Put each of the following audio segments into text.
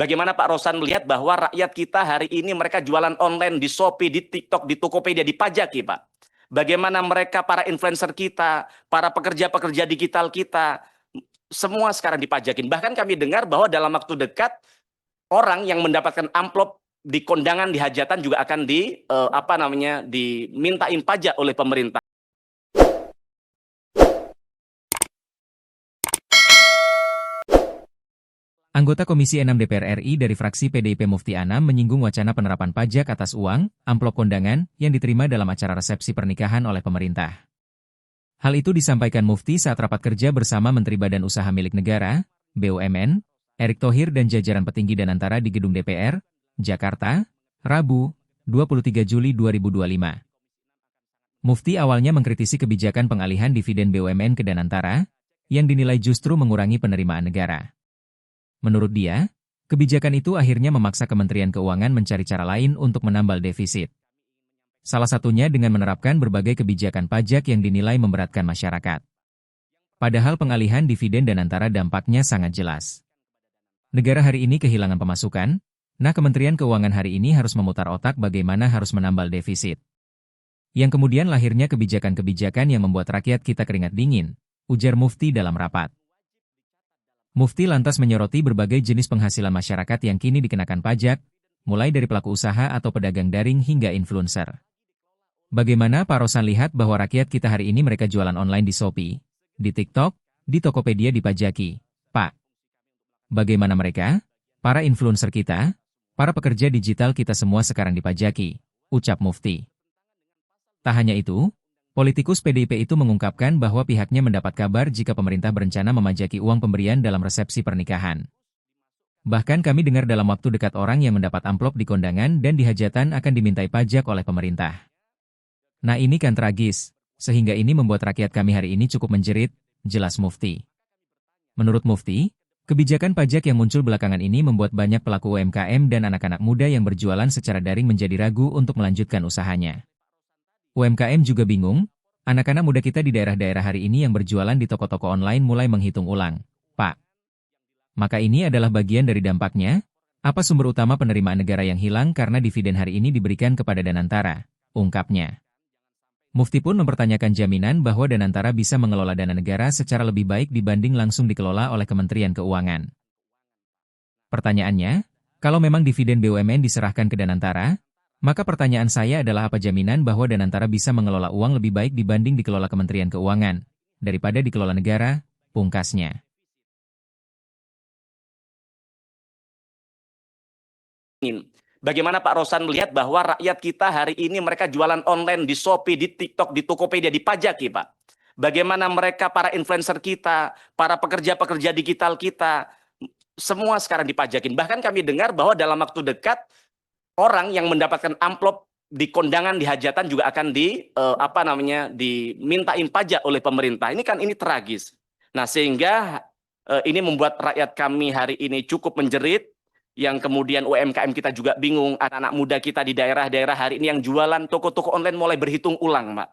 Bagaimana Pak Rosan melihat bahwa rakyat kita hari ini mereka jualan online di Shopee, di TikTok, di Tokopedia dipajaki, Pak? Bagaimana mereka para influencer kita, para pekerja-pekerja digital kita, semua sekarang dipajakin. Bahkan kami dengar bahwa dalam waktu dekat orang yang mendapatkan amplop di kondangan, di hajatan juga akan dimintain pajak oleh pemerintah. Anggota Komisi 6 DPR RI dari fraksi PDIP Mufti Anam menyinggung wacana penerapan pajak atas uang, amplop kondangan, yang diterima dalam acara resepsi pernikahan oleh pemerintah. Hal itu disampaikan Mufti saat rapat kerja bersama Menteri Badan Usaha Milik Negara, BUMN, Erick Thohir dan jajaran petinggi Danantara di Gedung DPR, Jakarta, Rabu, 23 Juli 2025. Mufti awalnya mengkritisi kebijakan pengalihan dividen BUMN ke Danantara, yang dinilai justru mengurangi penerimaan negara. Menurut dia, kebijakan itu akhirnya memaksa Kementerian Keuangan mencari cara lain untuk menambal defisit. Salah satunya dengan menerapkan berbagai kebijakan pajak yang dinilai memberatkan masyarakat. Padahal pengalihan dividen Danantara dampaknya sangat jelas. Negara hari ini kehilangan pemasukan, nah Kementerian Keuangan hari ini harus memutar otak bagaimana harus menambal defisit. Yang kemudian lahirnya kebijakan-kebijakan yang membuat rakyat kita keringat dingin, ujar Mufti dalam rapat. Mufti lantas menyoroti berbagai jenis penghasilan masyarakat yang kini dikenakan pajak, mulai dari pelaku usaha atau pedagang daring hingga influencer. Bagaimana Pak Rosan lihat bahwa rakyat kita hari ini mereka jualan online di Shopee, di TikTok, di Tokopedia dipajaki, Pak? Bagaimana mereka, para influencer kita, para pekerja digital kita semua sekarang dipajaki, ucap Mufti. Tak hanya itu, politikus PDIP itu mengungkapkan bahwa pihaknya mendapat kabar jika pemerintah berencana memajaki uang pemberian dalam resepsi pernikahan. Bahkan kami dengar dalam waktu dekat orang yang mendapat amplop di kondangan dan di hajatan akan dimintai pajak oleh pemerintah. Nah ini kan tragis, sehingga ini membuat rakyat kami hari ini cukup menjerit, jelas Mufti. Menurut Mufti, kebijakan pajak yang muncul belakangan ini membuat banyak pelaku UMKM dan anak-anak muda yang berjualan secara daring menjadi ragu untuk melanjutkan usahanya. UMKM juga bingung, anak-anak muda kita di daerah-daerah hari ini yang berjualan di toko-toko online mulai menghitung ulang, Pak. Maka ini adalah bagian dari dampaknya, apa sumber utama penerimaan negara yang hilang karena dividen hari ini diberikan kepada Danantara, ungkapnya. Mufti pun mempertanyakan jaminan bahwa Danantara bisa mengelola dana negara secara lebih baik dibanding langsung dikelola oleh Kementerian Keuangan. Pertanyaannya, kalau memang dividen BUMN diserahkan ke Danantara, maka pertanyaan saya adalah apa jaminan bahwa Danantara bisa mengelola uang lebih baik dibanding dikelola Kementerian Keuangan, daripada dikelola negara, pungkasnya. Bagaimana Pak Rosan melihat bahwa rakyat kita hari ini mereka jualan online di Shopee, di TikTok, di Tokopedia dipajaki, Pak? Bagaimana mereka para influencer kita, para pekerja-pekerja digital kita, semua sekarang dipajakin. Bahkan kami dengar bahwa dalam waktu dekat orang yang mendapatkan amplop di kondangan, di hajatan juga akan dimintain pajak oleh pemerintah. Ini tragis. Nah, sehingga ini membuat rakyat kami hari ini cukup menjerit, yang kemudian UMKM kita juga bingung, anak-anak muda kita di daerah-daerah hari ini yang jualan toko-toko online mulai berhitung ulang, Pak.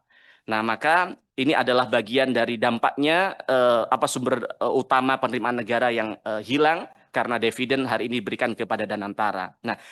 Nah, maka ini adalah bagian dari dampaknya sumber utama penerimaan negara yang hilang karena dividen hari ini diberikan kepada Danantara. Nah,